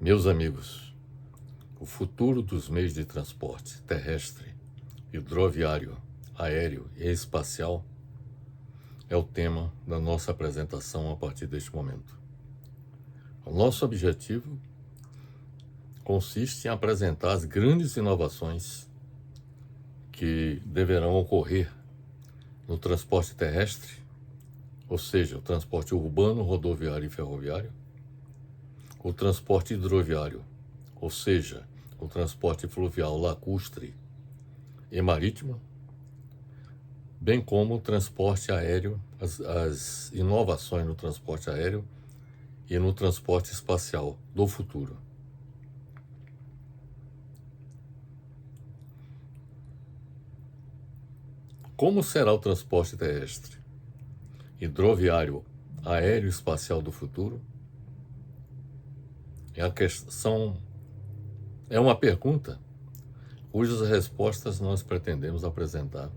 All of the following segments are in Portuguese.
Meus amigos, o futuro dos meios de transporte terrestre, hidroviário, aéreo e espacial é o tema da nossa apresentação a partir deste momento. O nosso objetivo consiste em apresentar as grandes inovações que deverão ocorrer no transporte terrestre, ou seja, o transporte urbano, rodoviário e ferroviário, o transporte hidroviário, ou seja, o transporte fluvial, lacustre e marítimo, bem como o transporte aéreo, as inovações no transporte aéreo e no transporte espacial do futuro. Como será o transporte terrestre, hidroviário, aéreo e espacial do futuro? É uma pergunta cujas respostas nós pretendemos apresentar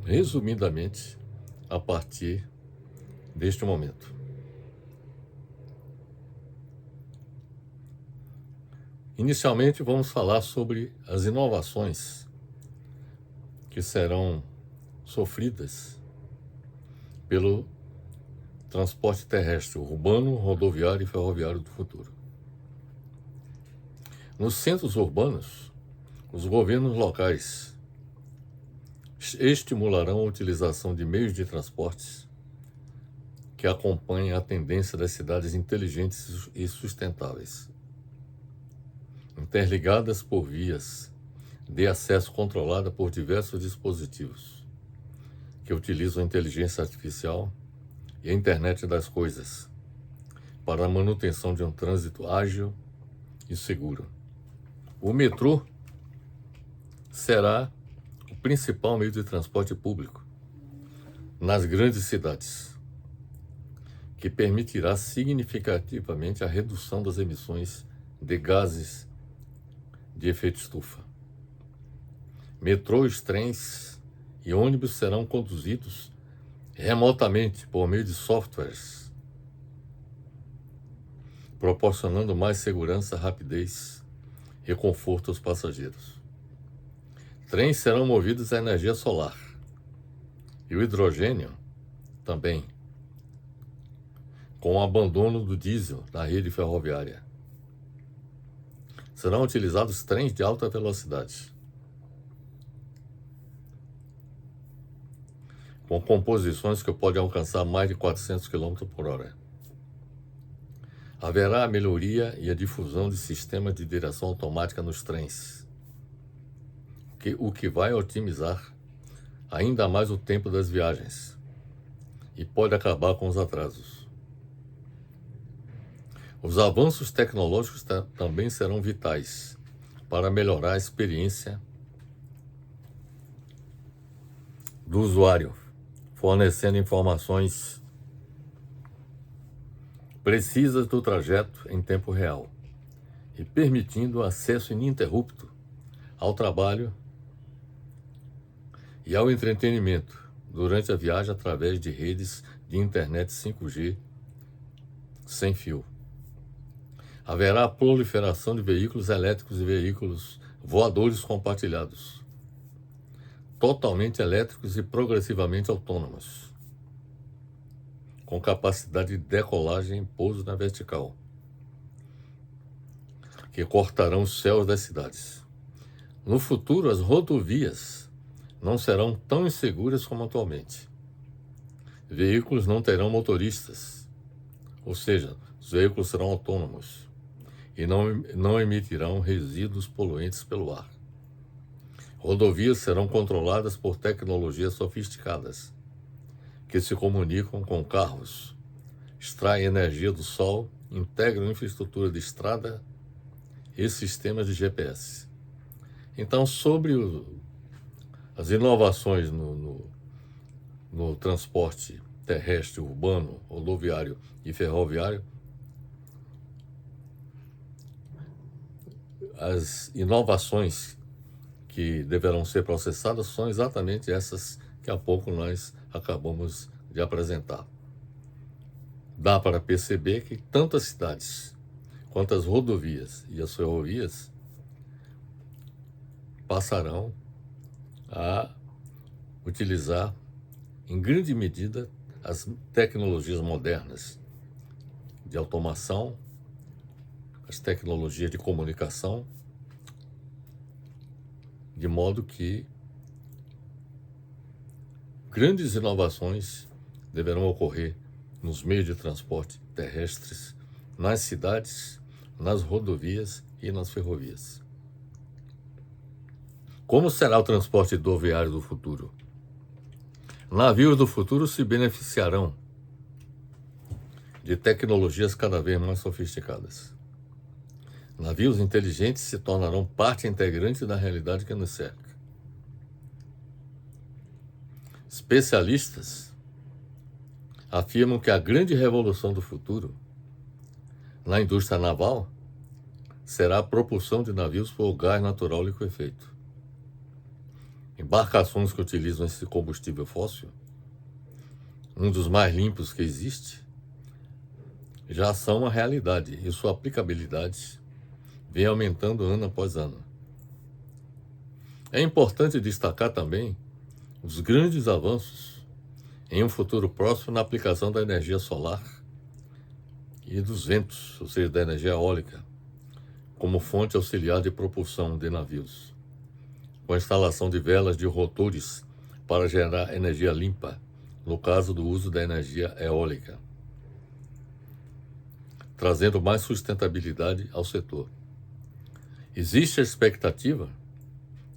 resumidamente a partir deste momento. Inicialmente vamos falar sobre as inovações que serão sofridas pelo transporte terrestre urbano, rodoviário e ferroviário do futuro. Nos centros urbanos, os governos locais estimularão a utilização de meios de transportes que acompanhem a tendência das cidades inteligentes e sustentáveis, interligadas por vias de acesso controlada por diversos dispositivos que utilizam a inteligência artificial e a internet das coisas para a manutenção de um trânsito ágil e seguro. O metrô será o principal meio de transporte público nas grandes cidades, que permitirá significativamente a redução das emissões de gases de efeito estufa. Metrôs, trens e ônibus serão conduzidos remotamente por meio de softwares, proporcionando mais segurança, rapidez e conforto aos passageiros. Trens serão movidos a energia solar e o hidrogênio também, com o abandono do diesel na rede ferroviária. Serão utilizados trens de alta velocidade, com composições que podem alcançar mais de 400 km por hora. Haverá a melhoria e a difusão de sistemas de direção automática nos trens, o que vai otimizar ainda mais o tempo das viagens e pode acabar com os atrasos. Os avanços tecnológicos também serão vitais para melhorar a experiência do usuário, fornecendo informações precisas do trajeto em tempo real e permitindo acesso ininterrupto ao trabalho e ao entretenimento durante a viagem através de redes de internet 5G sem fio. Haverá a proliferação de veículos elétricos e veículos voadores compartilhados, totalmente elétricos e progressivamente autônomos, com capacidade de decolagem e pouso na vertical, que cortarão os céus das cidades. No futuro, as rodovias não serão tão inseguras como atualmente. Veículos não terão motoristas, ou seja, os veículos serão autônomos e não emitirão resíduos poluentes pelo ar. Rodovias serão controladas por tecnologias sofisticadas, que se comunicam com carros, extraem energia do sol, integram infraestrutura de estrada e sistemas de GPS. Então, sobre as inovações no transporte terrestre, urbano, rodoviário e ferroviário, as inovações que deverão ser processadas são exatamente essas que há pouco nós acabamos de apresentar. Dá para perceber que tanto as cidades quanto as rodovias e as ferrovias passarão a utilizar, em grande medida, as tecnologias modernas de automação, as tecnologias de comunicação, de modo que grandes inovações deverão ocorrer nos meios de transporte terrestres, nas cidades, nas rodovias e nas ferrovias. Como será o transporte hidroviário do futuro? Navios do futuro se beneficiarão de tecnologias cada vez mais sofisticadas. Navios inteligentes se tornarão parte integrante da realidade que nos cerca. Especialistas afirmam que a grande revolução do futuro na indústria naval será a propulsão de navios por gás natural liquefeito. Embarcações que utilizam esse combustível fóssil, um dos mais limpos que existe, já são uma realidade e sua aplicabilidade vem aumentando ano após ano. É importante destacar também os grandes avanços em um futuro próximo na aplicação da energia solar e dos ventos, ou seja, da energia eólica, como fonte auxiliar de propulsão de navios, com a instalação de velas de rotores para gerar energia limpa, no caso do uso da energia eólica, trazendo mais sustentabilidade ao setor. Existe a expectativa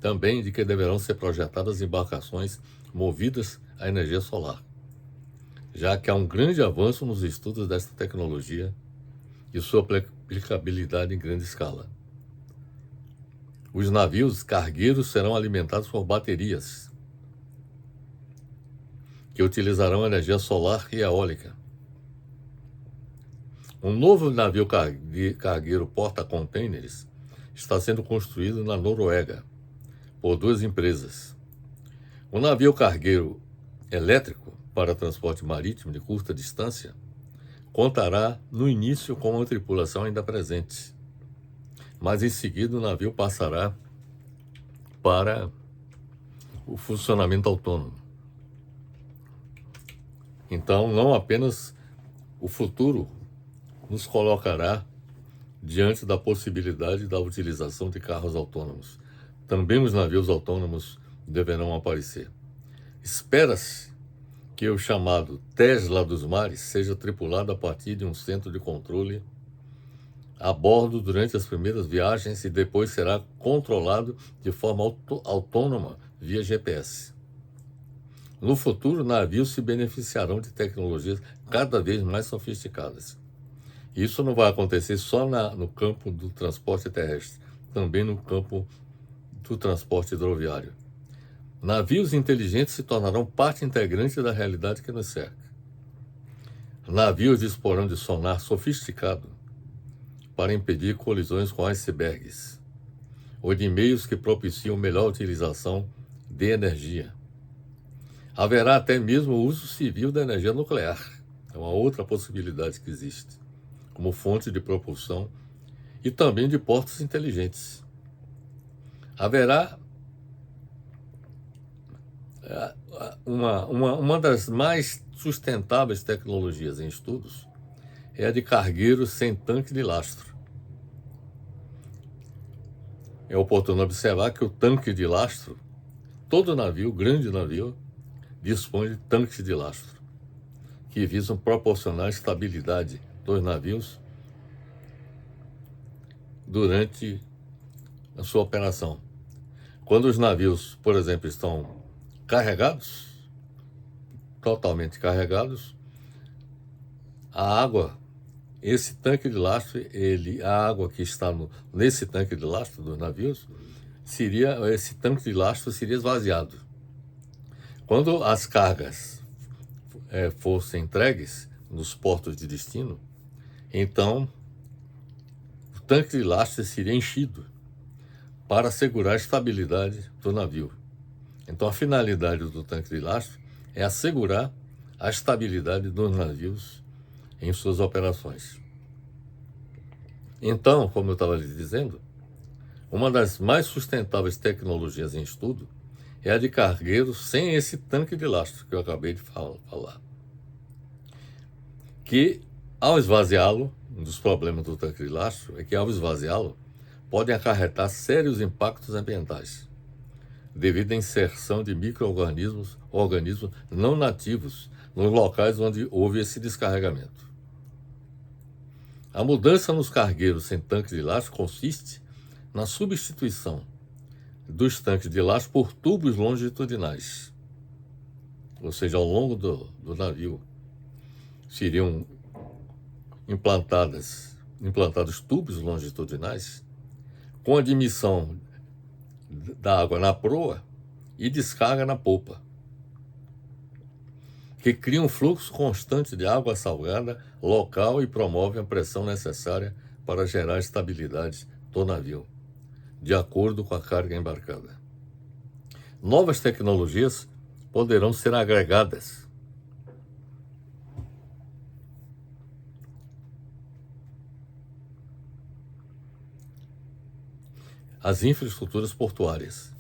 também de que deverão ser projetadas embarcações movidas à energia solar, já que há um grande avanço nos estudos desta tecnologia e sua aplicabilidade em grande escala. Os navios cargueiros serão alimentados por baterias, que utilizarão energia solar e eólica. Um novo navio cargueiro porta-contêineres está sendo construído na Noruega por duas empresas. O navio cargueiro elétrico para transporte marítimo de curta distância contará no início com uma tripulação ainda presente, mas em seguida o navio passará para o funcionamento autônomo. Então, não apenas o futuro nos colocará diante da possibilidade da utilização de carros autônomos, também os navios autônomos deverão aparecer. Espera-se que o chamado Tesla dos mares seja tripulado a partir de um centro de controle a bordo durante as primeiras viagens e depois será controlado de forma autônoma via GPS. No futuro, navios se beneficiarão de tecnologias cada vez mais sofisticadas. Isso não vai acontecer só no campo do transporte terrestre, também no campo do transporte hidroviário. Navios inteligentes se tornarão parte integrante da realidade que nos cerca. Navios disporão de sonar sofisticado para impedir colisões com icebergs, ou de meios que propiciam melhor utilização de energia. Haverá até mesmo o uso civil da energia nuclear, é uma outra possibilidade que existe, como fonte de propulsão e também de portos inteligentes. Haverá uma das mais sustentáveis tecnologias em estudos é a de cargueiros sem tanque de lastro. É oportuno observar que o tanque de lastro, todo navio, grande navio, dispõe de tanques de lastro, que visam proporcionar estabilidade dos navios durante a sua operação. Quando os navios, por exemplo, estão carregados, totalmente carregados, a água, esse tanque de lastro, a água que está nesse tanque de lastro dos navios, esse tanque de lastro seria esvaziado. Quando as cargas fossem entregues nos portos de destino, então o tanque de lastro seria enchido para assegurar a estabilidade do navio. Então a finalidade do tanque de lastro é assegurar a estabilidade dos navios em suas operações. Então, como eu estava lhe dizendo, uma das mais sustentáveis tecnologias em estudo é a de cargueiros sem esse tanque de lastro que eu acabei de falar. Que, ao esvaziá-lo, um dos problemas do tanque de lastro é que, ao esvaziá-lo, podem acarretar sérios impactos ambientais, devido à inserção de micro-organismos, organismos não nativos, nos locais onde houve esse descarregamento. A mudança nos cargueiros sem tanque de lastro consiste na substituição dos tanques de lastro por tubos longitudinais, ou seja, ao longo do navio seriam implantados tubos longitudinais com admissão da água na proa e descarga na popa, que cria um fluxo constante de água salgada local e promove a pressão necessária para gerar estabilidade do navio, de acordo com a carga embarcada. Novas tecnologias poderão ser agregadas às infraestruturas portuárias.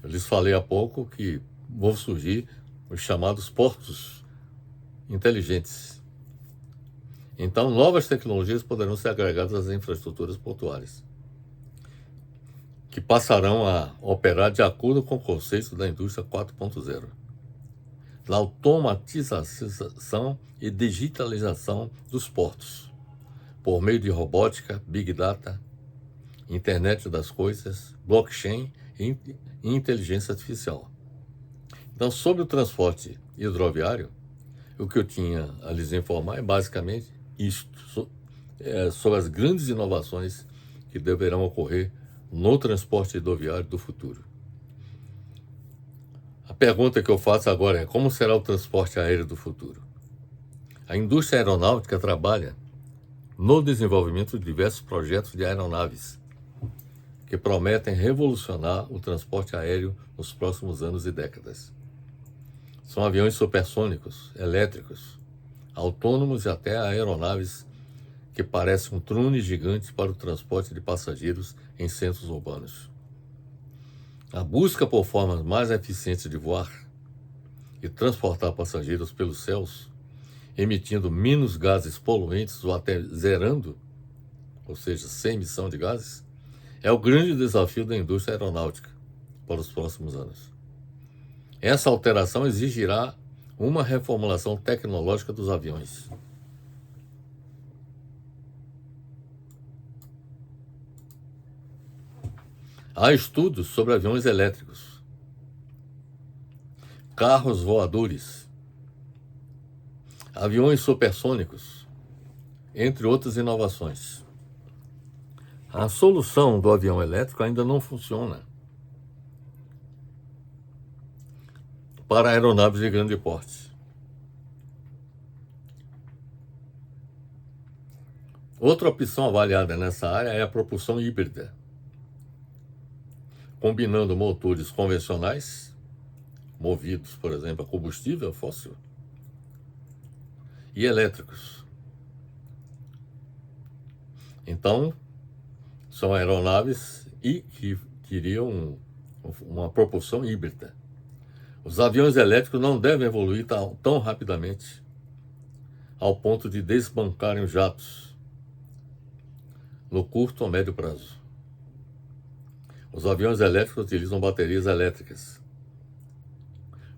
Eu lhes falei há pouco que vão surgir os chamados portos inteligentes. Então, novas tecnologias poderão ser agregadas às infraestruturas portuárias, que passarão a operar de acordo com o conceito da indústria 4.0, da automatização e digitalização dos portos, por meio de robótica, big data, internet das coisas, blockchain e inteligência artificial. Então, sobre o transporte hidroviário, o que eu tinha a lhes informar é basicamente isto, sobre as grandes inovações que deverão ocorrer no transporte hidroviário do futuro. A pergunta que eu faço agora é: como será o transporte aéreo do futuro? A indústria aeronáutica trabalha no desenvolvimento de diversos projetos de aeronaves que prometem revolucionar o transporte aéreo nos próximos anos e décadas. São aviões supersônicos, elétricos, autônomos e até aeronaves que parecem drones gigantes para o transporte de passageiros em centros urbanos. A busca por formas mais eficientes de voar e transportar passageiros pelos céus, emitindo menos gases poluentes ou até zerando, ou seja, sem emissão de gases, é o grande desafio da indústria aeronáutica para os próximos anos. Essa alteração exigirá uma reformulação tecnológica dos aviões. Há estudos sobre aviões elétricos, carros voadores, aviões supersônicos, entre outras inovações. A solução do avião elétrico ainda não funciona para aeronaves de grande porte. Outra opção avaliada nessa área é a propulsão híbrida, combinando motores convencionais, movidos, por exemplo, a combustível fóssil, e elétricos. Então, são aeronaves que teriam uma propulsão híbrida. Os aviões elétricos não devem evoluir tão rapidamente ao ponto de desbancarem os jatos no curto ou médio prazo. Os aviões elétricos utilizam baterias elétricas,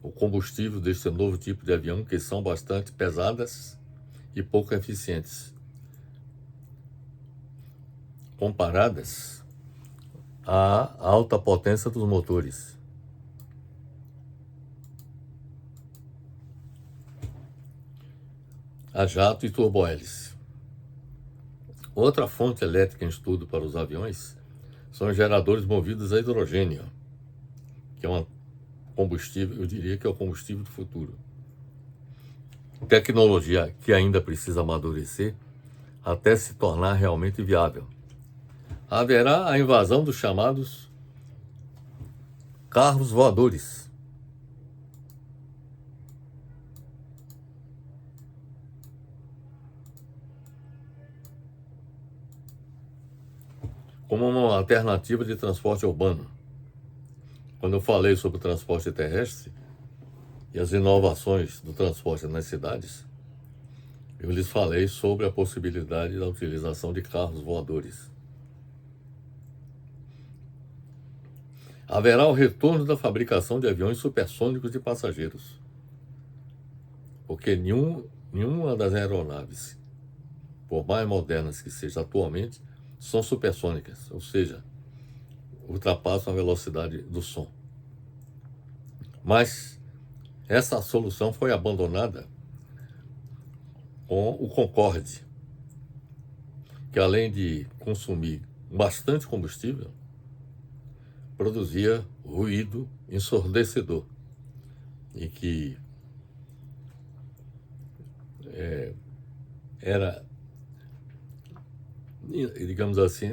o combustível deste novo tipo de avião, que são bastante pesadas e pouco eficientes, comparadas à alta potência dos motores. A jato e turbohélice. Outra fonte elétrica em estudo para os aviões são os geradores movidos a hidrogênio, que é um combustível, eu diria que é o combustível do futuro. Tecnologia que ainda precisa amadurecer até se tornar realmente viável. Haverá a invasão dos chamados carros voadores. como uma alternativa de transporte urbano. Quando eu falei sobre o transporte terrestre e as inovações do transporte nas cidades, eu lhes falei sobre a possibilidade da utilização de carros voadores. Haverá o retorno da fabricação de aviões supersônicos de passageiros, porque nenhuma das aeronaves, por mais modernas que sejam atualmente, são supersônicas, ou seja, ultrapassam a velocidade do som. Mas essa solução foi abandonada com o Concorde, que além de consumir bastante combustível, produzia ruído ensurdecedor e que era, digamos assim,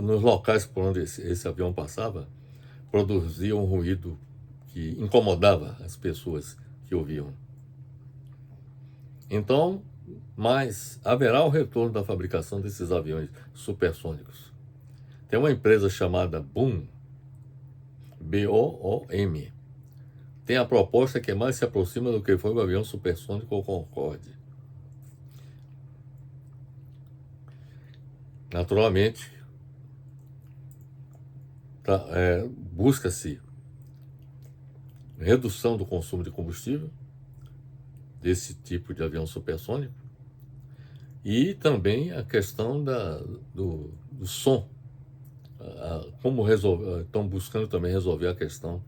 nos locais por onde esse avião passava, produzia um ruído que incomodava as pessoas que ouviam. Então, mas haverá o retorno da fabricação desses aviões supersônicos. Tem uma empresa chamada Boom, B-O-O-M. Tem a proposta que mais se aproxima do que foi o avião supersônico Concorde. Naturalmente, busca-se redução do consumo de combustível desse tipo de avião supersônico e também a questão do som. Estão buscando também resolver a questão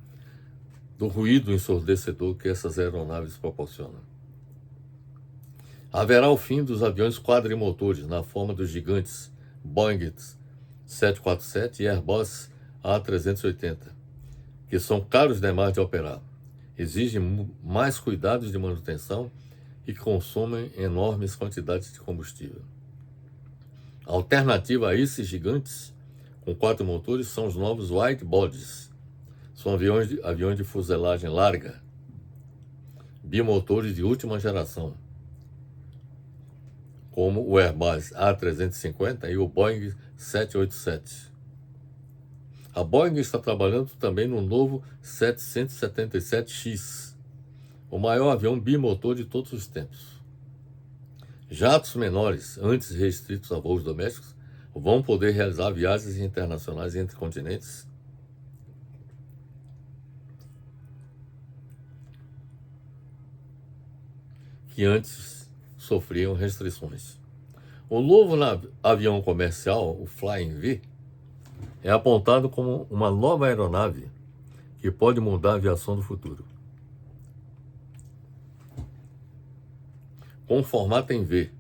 do ruído ensurdecedor que essas aeronaves proporcionam. Haverá o fim dos aviões quadrimotores na forma dos gigantes Boeing 747 e Airbus A380, que são caros demais de operar, exigem mais cuidados de manutenção e consomem enormes quantidades de combustível. A alternativa a esses gigantes com 4 motores são os novos wide bodies. São aviões de fuselagem larga, bimotores de última geração, como o Airbus A350 e o Boeing 787. A Boeing está trabalhando também no novo 777X, o maior avião bimotor de todos os tempos. Jatos menores, antes restritos a voos domésticos, vão poder realizar viagens internacionais entre continentes. Que antes sofriam restrições. O novo avião comercial, o Flying V, é apontado como uma nova aeronave que pode mudar a aviação do futuro. Com formato em V,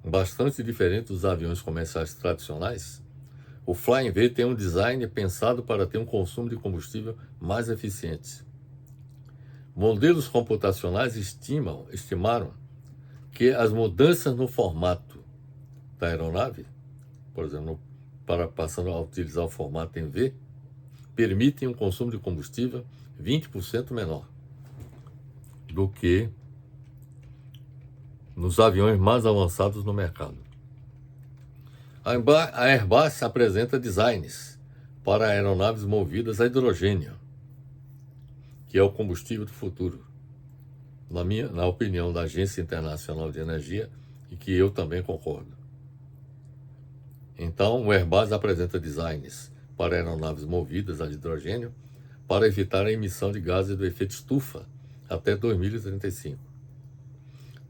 bastante diferente dos aviões comerciais tradicionais, o Flying V tem um design pensado para ter um consumo de combustível mais eficiente. Modelos computacionais estimaram que as mudanças no formato da aeronave, por exemplo, passando a utilizar o formato em V, permitem um consumo de combustível 20% menor do que nos aviões mais avançados no mercado. A Airbus apresenta designs para aeronaves movidas a hidrogênio, que é o combustível do futuro, na opinião da Agência Internacional de Energia, e que eu também concordo. Então, o Airbus apresenta designs para aeronaves movidas a hidrogênio para evitar a emissão de gases do efeito estufa até 2035.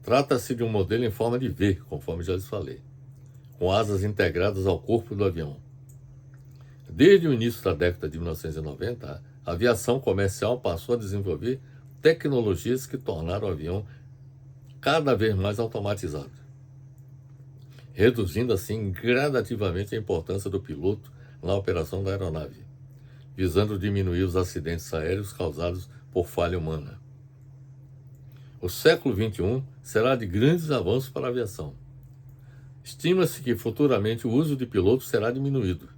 Trata-se de um modelo em forma de V, conforme já lhes falei, com asas integradas ao corpo do avião. Desde o início da década de 1990, a aviação comercial passou a desenvolver tecnologias que tornaram o avião cada vez mais automatizado, reduzindo assim gradativamente a importância do piloto na operação da aeronave, visando diminuir os acidentes aéreos causados por falha humana. O século XXI será de grandes avanços para a aviação. Estima-se que futuramente o uso de pilotos será diminuído.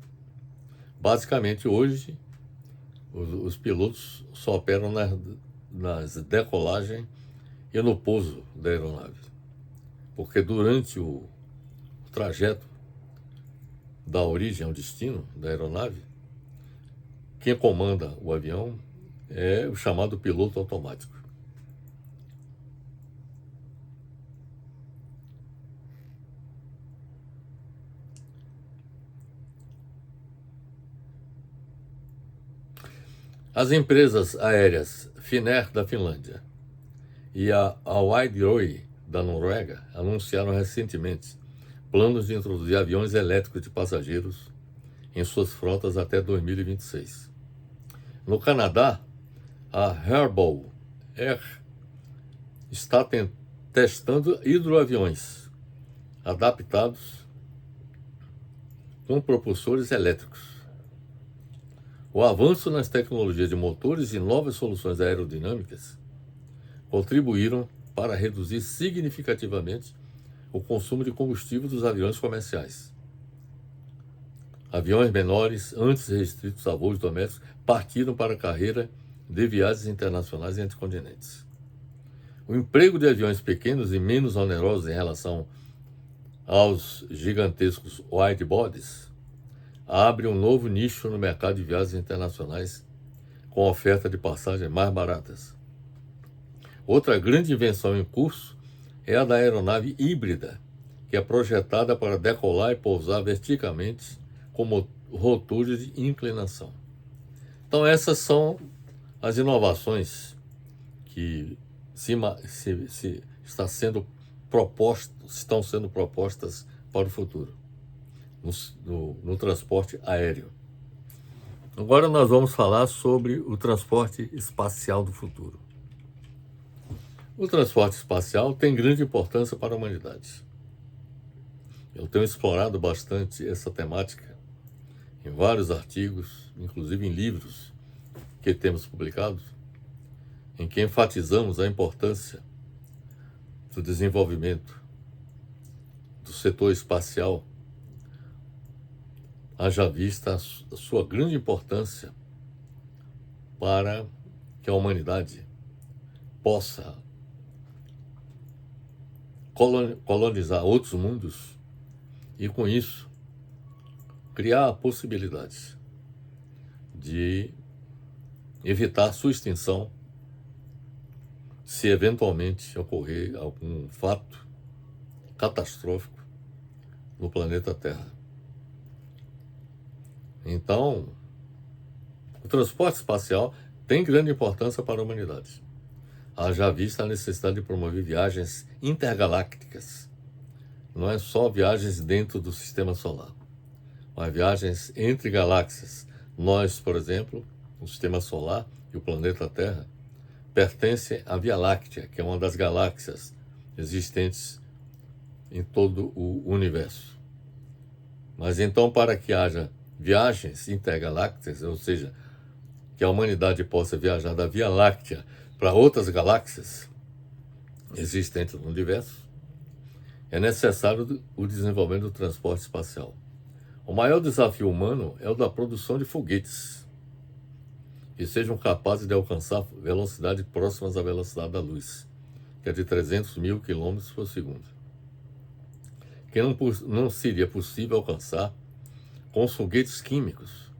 Basicamente, hoje, os pilotos só operam nas decolagens e no pouso da aeronave, porque durante o trajeto da origem ao destino da aeronave, quem comanda o avião é o chamado piloto automático. As empresas aéreas Finnair da Finlândia e a Widerøe da Noruega anunciaram recentemente planos de introduzir aviões elétricos de passageiros em suas frotas até 2026. No Canadá, a Herbal Air está testando hidroaviões adaptados com propulsores elétricos. O avanço nas tecnologias de motores e novas soluções aerodinâmicas contribuíram para reduzir significativamente o consumo de combustível dos aviões comerciais. Aviões menores, antes restritos a voos domésticos, partiram para a carreira de viagens internacionais entre continentes. O emprego de aviões pequenos e menos onerosos em relação aos gigantescos wide bodies abre um novo nicho no mercado de viagens internacionais com oferta de passagens mais baratas. Outra grande invenção em curso é a da aeronave híbrida, que é projetada para decolar e pousar verticalmente com rotores de inclinação. Então essas são as inovações que estão sendo propostas para o futuro no transporte aéreo. Agora nós vamos falar sobre o transporte espacial do futuro. O transporte espacial tem grande importância para a humanidade. Eu tenho explorado bastante essa temática em vários artigos, inclusive em livros que temos publicados, em que enfatizamos a importância do desenvolvimento do setor espacial, haja vista a sua grande importância para que a humanidade possa colonizar outros mundos e, com isso, criar a possibilidade de evitar sua extinção se eventualmente ocorrer algum fato catastrófico no planeta Terra. Então, o transporte espacial tem grande importância para a humanidade. Haja vista a necessidade de promover viagens intergalácticas. Não é só viagens dentro do sistema solar, mas viagens entre galáxias. Nós, por exemplo, o sistema solar e o planeta Terra pertencem à Via Láctea, que é uma das galáxias existentes em todo o universo. Mas então, para que haja viagens intergalácticas, ou seja, que a humanidade possa viajar da Via Láctea para outras galáxias existentes no universo, é necessário o desenvolvimento do transporte espacial. O maior desafio humano é o da produção de foguetes que sejam capazes de alcançar velocidades próximas à velocidade da luz, que é de 300 mil quilômetros por segundo, que não seria possível alcançar com os foguetes químicos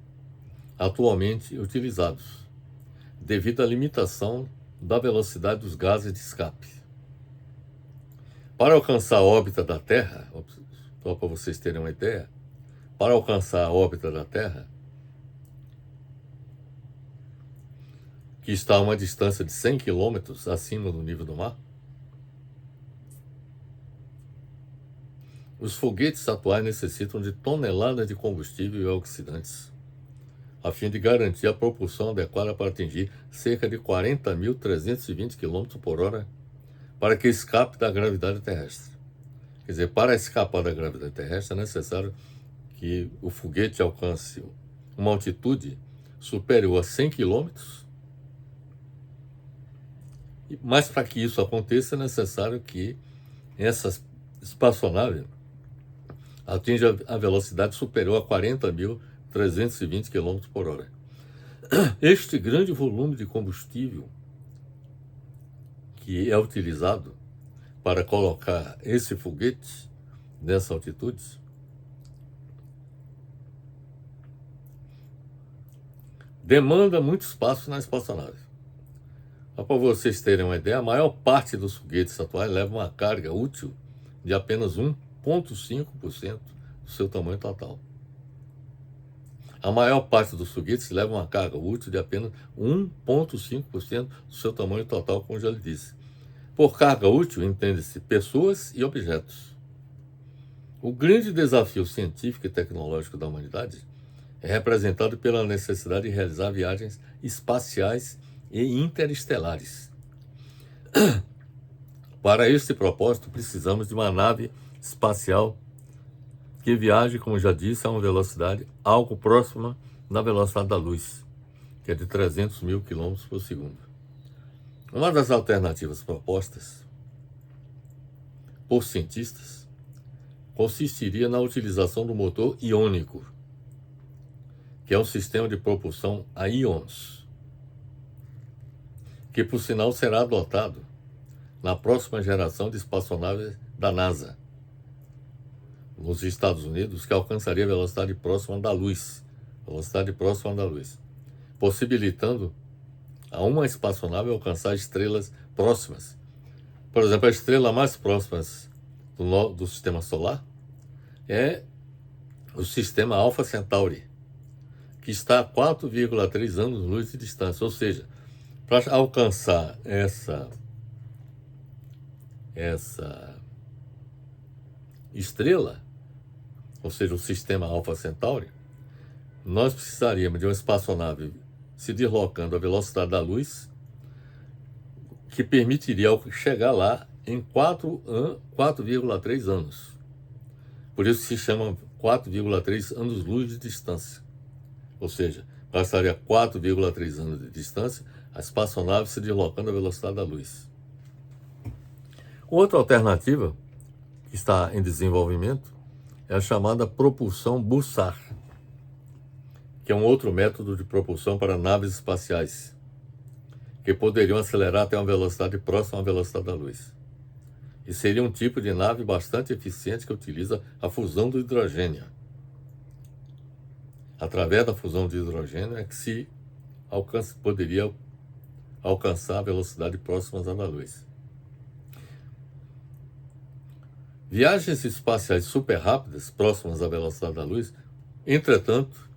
atualmente utilizados, devido à limitação da velocidade dos gases de escape. Para alcançar a órbita da Terra, só para vocês terem uma ideia, para alcançar a órbita da Terra, que está a uma distância de 100 quilômetros acima do nível do mar, os foguetes atuais necessitam de toneladas de combustível e oxidantes, a fim de garantir a propulsão adequada para atingir cerca de 40.320 km por hora para que escape da gravidade terrestre. Quer dizer, para escapar da gravidade terrestre é necessário que o foguete alcance uma altitude superior a 100 km, mas para que isso aconteça é necessário que essa espaçonave atinja a velocidade superior a 40.320 km por hora. Este grande volume de combustível que é utilizado para colocar esse foguete nessa altitude demanda muito espaço na espaçonave. Para vocês terem uma ideia, a maior parte dos foguetes atuais leva uma carga útil de apenas 1,5% do seu tamanho total. A maior parte dos foguetes leva uma carga útil de apenas 1,5% do seu tamanho total, como já lhe disse. Por carga útil, entende-se pessoas e objetos. O grande desafio científico e tecnológico da humanidade é representado pela necessidade de realizar viagens espaciais e interestelares. Para este propósito, precisamos de uma nave espacial que viaje, como já disse, a uma velocidade algo próxima da velocidade da luz, que é de 300 mil km por segundo. Uma das alternativas propostas por cientistas consistiria na utilização do motor iônico, que é um sistema de propulsão a íons, que por sinal será adotado na próxima geração de espaçonaves da NASA, nos Estados Unidos, que alcançaria a velocidade próxima da luz, possibilitando a uma espaçonave alcançar estrelas próximas. Por exemplo, a estrela mais próxima do sistema solar é o sistema Alpha Centauri, que está a 4,3 anos-luz de distância. Ou seja, para alcançar essa estrela, ou seja, o sistema Alpha Centauri, nós precisaríamos de uma espaçonave se deslocando à velocidade da luz, que permitiria chegar lá em 4,3 anos. Por isso se chama 4,3 anos-luz de distância. Ou seja, passaria 4,3 anos de distância a espaçonave se deslocando à velocidade da luz. Outra alternativa que está em desenvolvimento é a chamada propulsão Bussard, que é um outro método de propulsão para naves espaciais, que poderiam acelerar até uma velocidade próxima à velocidade da luz. E seria um tipo de nave bastante eficiente que utiliza a fusão do hidrogênio. Através da fusão de hidrogênio é que se poderia alcançar a velocidade próxima à da luz. Viagens espaciais super rápidas, próximas à velocidade da luz, entretanto,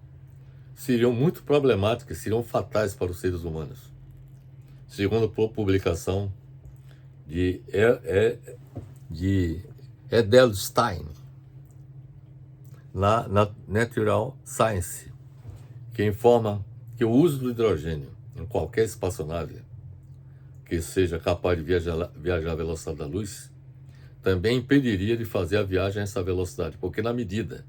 seriam muito problemáticas, seriam fatais para os seres humanos. Segundo a publicação de Edelstein, na Natural Science, que informa que o uso do hidrogênio em qualquer espaçonave que seja capaz de viajar à velocidade da luz também impediria de fazer a viagem a essa velocidade, porque na medida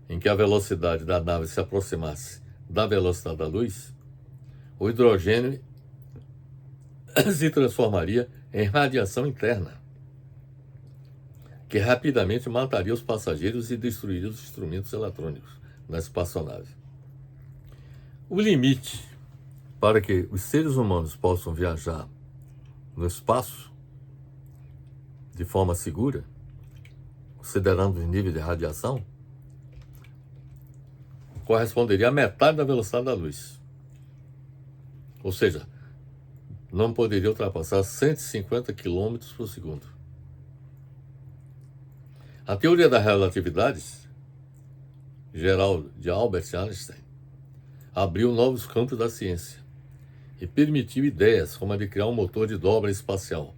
em que a velocidade da nave se aproximasse da velocidade da luz, o hidrogênio se transformaria em radiação interna, que rapidamente mataria os passageiros e destruiria os instrumentos eletrônicos da espaçonave. O limite para que os seres humanos possam viajar no espaço de forma segura, considerando os níveis de radiação, corresponderia à metade da velocidade da luz. Ou seja, não poderia ultrapassar 150 km por segundo. A teoria da relatividade geral de Albert Einstein abriu novos campos da ciência e permitiu ideias como a de criar um motor de dobra espacial,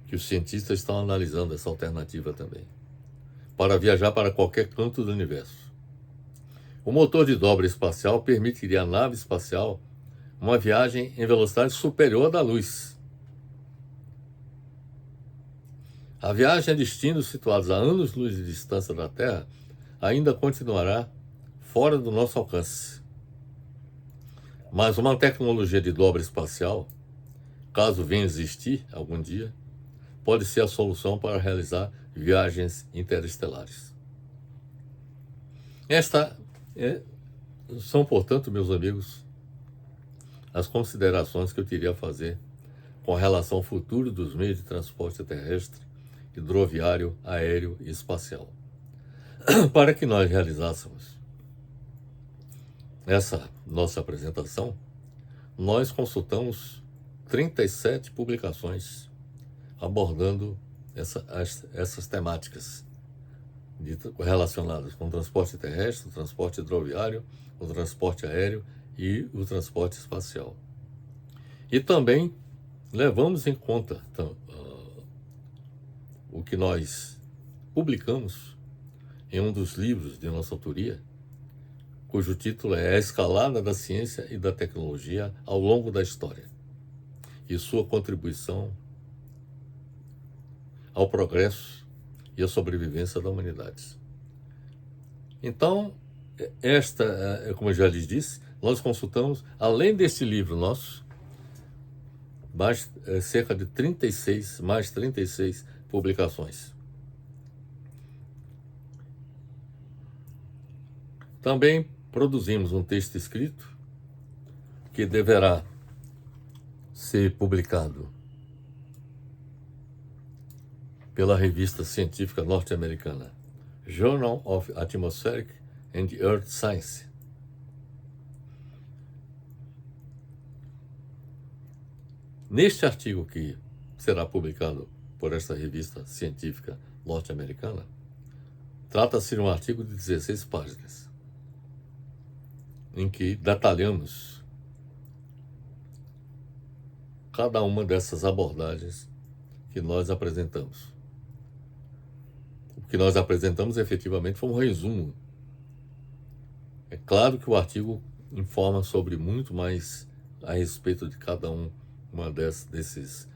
que os cientistas estão analisando essa alternativa também, para viajar para qualquer canto do universo. O motor de dobra espacial permitiria à nave espacial uma viagem em velocidade superior à da luz. A viagem a destinos situados a anos-luz de distância da Terra ainda continuará fora do nosso alcance. Mas uma tecnologia de dobra espacial, caso venha existir algum dia, pode ser a solução para realizar viagens interestelares. São, portanto, meus amigos, as considerações que eu teria a fazer com relação ao futuro dos meios de transporte terrestre, hidroviário, aéreo e espacial, para que nós realizássemos essa nossa apresentação, nós consultamos 37 publicações abordando essas temáticas relacionadas com o transporte terrestre, o transporte hidroviário, o transporte aéreo e o transporte espacial. E também levamos em conta o que nós publicamos em um dos livros de nossa autoria, cujo título é A Escalada da Ciência e da Tecnologia ao longo da História e sua contribuição ao progresso e à sobrevivência da humanidade. Então, como eu já lhes disse, nós consultamos, além deste livro nosso, cerca de 36 publicações. Também produzimos um texto escrito que deverá ser publicado pela revista científica norte-americana Journal of Atmospheric and Earth Science. Neste artigo que será publicado por esta revista científica norte-americana, trata-se de um artigo de 16 páginas, em que detalhamos cada uma dessas abordagens que nós apresentamos. O que nós apresentamos efetivamente foi um resumo. É claro que o artigo informa sobre muito mais a respeito de cada uma desses,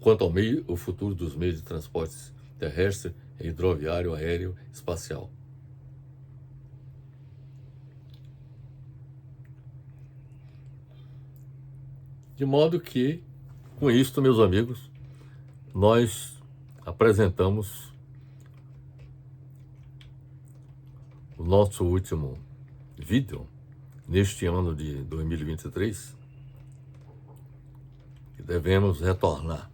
quanto ao o futuro dos meios de transporte terrestre, hidroviário, aéreo, espacial. De modo que, com isto, meus amigos, nós apresentamos o nosso último vídeo neste ano de 2023, e devemos retornar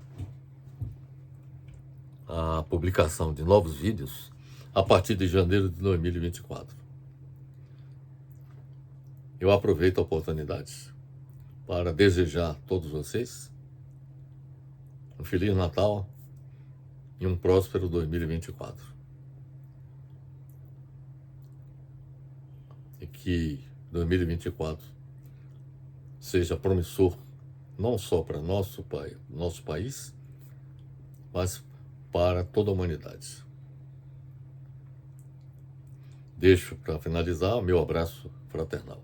à publicação de novos vídeos a partir de janeiro de 2024. Eu aproveito a oportunidade para desejar a todos vocês um Feliz Natal e um próspero 2024. E que 2024 seja promissor não só para nosso país, mas para toda a humanidade. Deixo para finalizar o meu abraço fraternal.